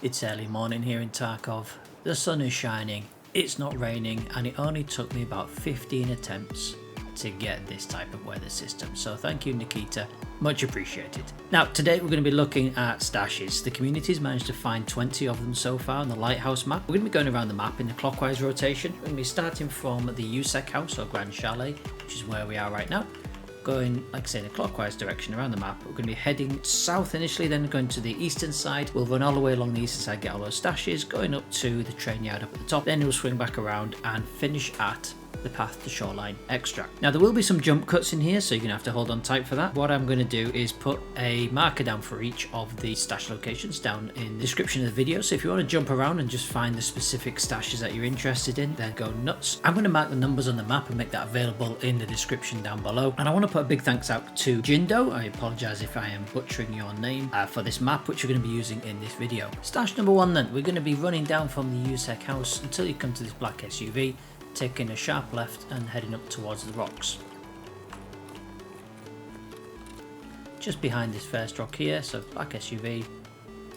It's early morning here in Tarkov, the sun is shining, it's not raining, and it only took me about 15 attempts to get this type of weather system, so thank you Nikita, much appreciated. Now today we're going to be looking at stashes. The community's managed to find 20 of them so far on the Lighthouse map. We're going to be going around the map in a clockwise rotation. We're going to be starting from the USEC house or Grand Chalet, which is where we are right now. Going, like I say, in a clockwise direction around the map. We're going to be heading south initially, then going to the eastern side. We'll run all the way along the eastern side, get all those stashes, going up to the train yard up at the top. Then we'll swing back around and finish at the path to shoreline extract. Now there will be some jump cuts in here, so you're going to have to hold on tight for that. What I'm going to do is put a marker down for each of the stash locations down in the description of the video, so if you want to jump around and just find the specific stashes that you're interested in, then go nuts. I'm going to mark the numbers on the map and make that available in the description down below. And I want to put a big thanks out to Jindo, I apologise if I am butchering your name, for this map which we're going to be using in this video. Stash number 1 then, we're going to be running down from the USEC house until you come to this black SUV, taking a sharp left and heading up towards the rocks. Just behind this first rock here, so black SUV,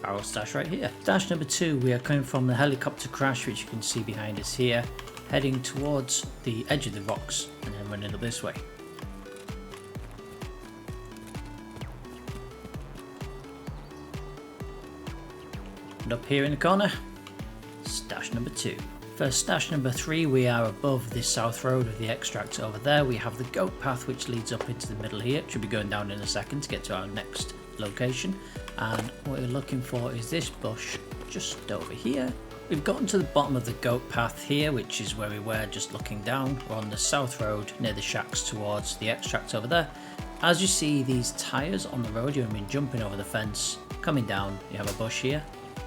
barrel stash right here. Stash number 2, we are coming from the helicopter crash which you can see behind us here, heading towards the edge of the rocks and then running up this way. And up here in the corner, stash number 2. For stash number 3, we are above the south road of the extract over there. We have the goat path which leads up into the middle here. Should be going down in a second to get to our next location. And what we're looking for is this bush just over here. We've gotten to the bottom of the goat path here, which is where we were just looking down. We're on the south road near the shacks towards the extract over there. As you see these tyres on the road, you've been jumping over the fence, coming down, you have a bush here.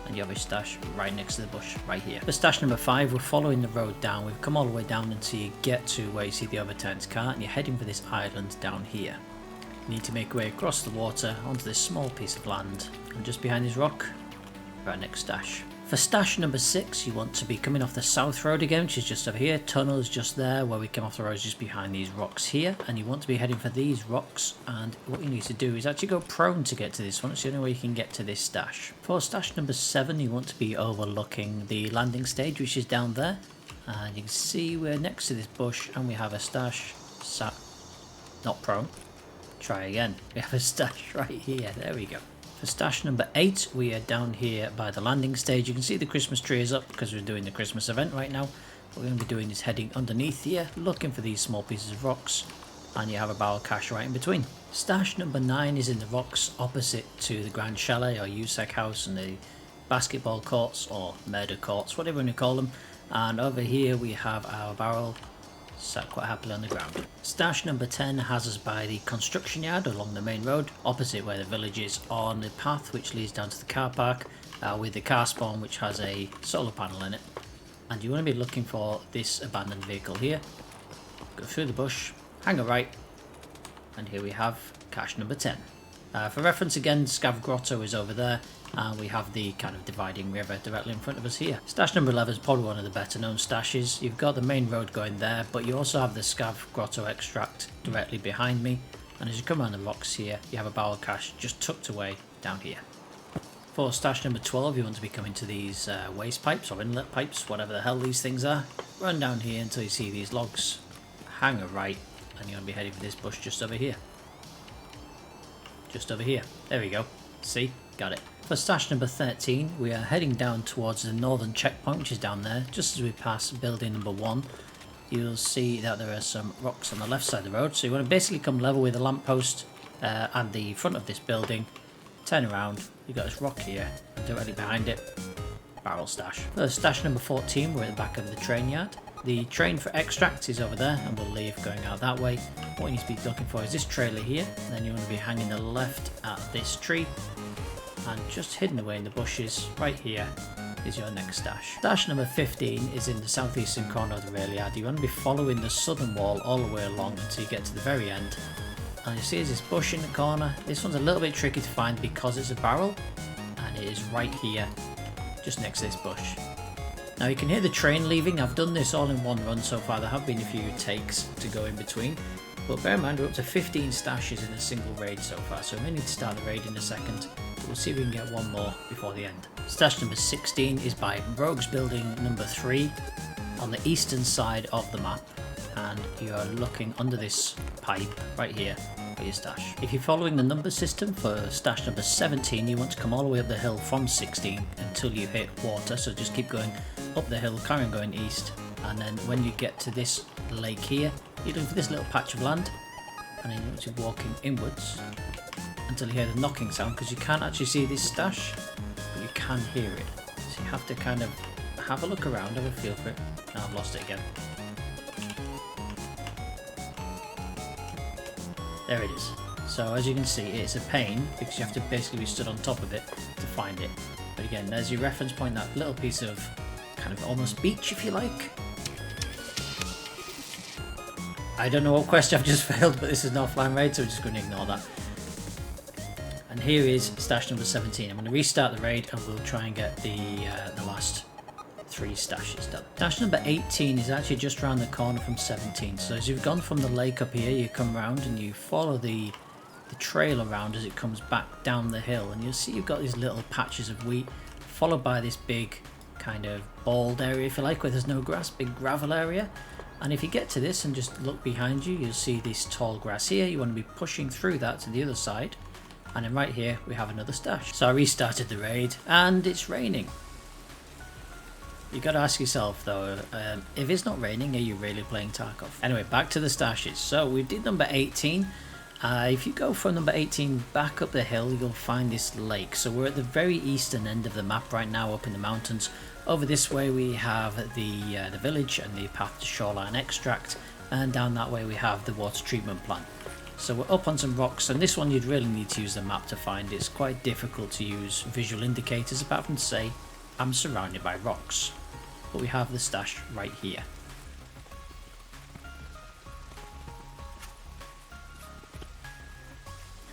And you have a stash right next to the bush right here. For stash number 5, we're following the road down. We've come all the way down until you get to where you see the overturned car and you're heading for this island down here. You need to make your way across the water onto this small piece of land, and just behind this rock, our next stash. For stash number 6, you want to be coming off the south road again, which is just over here. Tunnel is just there where we come off the road, just behind these rocks here, and you want to be heading for these rocks. And what you need to do is actually go prone to get to this one. It's the only way you can get to this stash. For stash number 7, you want to be overlooking the landing stage, which is down there, and you can see we're next to this bush and we have a stash sat not prone. Try again. We have a stash right here. There we go. For stash number 8, we are down here by the landing stage. You can see the Christmas tree is up because we're doing the Christmas event right now. What we're going to be doing is heading underneath here, looking for these small pieces of rocks, and you have a barrel cache right in between. Stash number 9 is in the rocks opposite to the Grand Chalet or USEC house and the basketball courts or murder courts, whatever you call them. And over here we have our barrel sat quite happily on the ground. Stash number 10 has us by the construction yard along the main road, opposite where the village is, on the path which leads down to the car park, with the car spawn which has a solar panel in it. And you want to be looking for this abandoned vehicle here. Go through the bush, hang a right, and here we have cache number 10. For reference again, Scav Grotto is over there, and we have the kind of dividing river directly in front of us here. Stash number 11 is probably one of the better known stashes. You've got the main road going there, but you also have the Scav Grotto extract directly behind me, and as you come around the rocks here, you have a barrel cache just tucked away down here. For stash number 12, you want to be coming to these waste pipes or inlet pipes, whatever the hell these things are. Run down here until you see these logs, hang a right, and you're going to be heading for this bush just over here. Just over here. There we go. See? Got it. For stash number 13, we are heading down towards the northern checkpoint, which is down there. Just as we pass building number 1, you'll see that there are some rocks on the left side of the road. So you want to basically come level with the lamppost and the front of this building. Turn around. You've got this rock here. Directly behind it, barrel stash. For stash number 14, we're at the back of the train yard. The train for extract is over there, and we'll leave going out that way. What you need to be looking for is this trailer here, and then you want to be hanging the left at this tree, and just hidden away in the bushes right here is your next stash. Stash number 15 is in the southeastern corner of the rail yard. You want to be following the southern wall all the way along until you get to the very end, and you see there's this bush in the corner. This one's a little bit tricky to find because it's a barrel, and it is right here just next to this bush. Now you can hear the train leaving. I've done this all in one run so far. There have been a few takes to go in between, but bear in mind we're up to 15 stashes in a single raid so far, so we may need to start the raid in a second. We'll see if we can get one more before the end. Stash number 16 is by Rogues Building number 3 on the eastern side of the map, and you are looking under this pipe right here for your stash. If you're following the number system for stash number 17, you want to come all the way up the hill from 16 until you hit water, so just keep going up the hill, carry on going east, and then when you get to this lake here, you're looking for this little patch of land, and then you're walking inwards until you hear the knocking sound, because you can't actually see this stash, but you can hear it. So you have to kind of have a look around, have a feel for it. Now I've lost it again. There it is. So as you can see, it's a pain because you have to basically be stood on top of it to find it. But again, there's your reference point, that little piece of kind of almost beach, if you like. I don't know what quest I've just failed, but this is an offline raid, so we're just going to ignore that. And here is stash number 17. I'm going to restart the raid and we'll try and get the last 3 stashes done. Stash number 18 is actually just around the corner from 17. So as you've gone from the lake up here, you come around and you follow the trail around as it comes back down the hill, and you'll see you've got these little patches of wheat followed by this big kind of bald area, if you like, where there's no grass, big gravel area. And if you get to this and just look behind you, you'll see this tall grass here. You want to be pushing through that to the other side, and then right here we have another stash. So I restarted the raid and it's raining. You got to ask yourself though, if it's not raining, are you really playing Tarkov? Anyway, back to the stashes. So we did number 18. If you go from number 18 back up the hill, you'll find this lake. So we're at the very eastern end of the map right now, up in the mountains. Over this way we have the village and the path to shoreline extract, and down that way we have the water treatment plant. So we're up on some rocks, and this one you'd really need to use the map to find. It's quite difficult to use visual indicators apart from to say I'm surrounded by rocks. But we have the stash right here.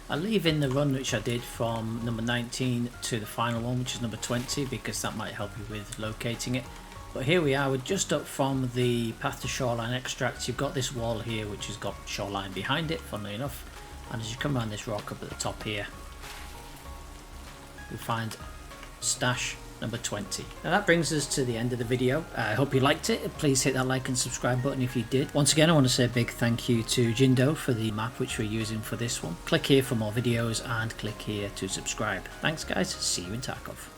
I'll leave in the run which I did from number 19 to the final one, which is number 20, because that might help you with locating it. But here we are, we're just up from the path to shoreline extracts. You've got this wall here which has got shoreline behind it, funnily enough, and as you come around this rock up at the top here, you'll find stash number 20. Now that brings us to the end of the video. I hope you liked it. Please hit that like and subscribe button if you did. Once again, I want to say a big thank you to Jindo for the map which we're using for this one. Click here for more videos and click here to subscribe. Thanks guys, see you in Tarkov.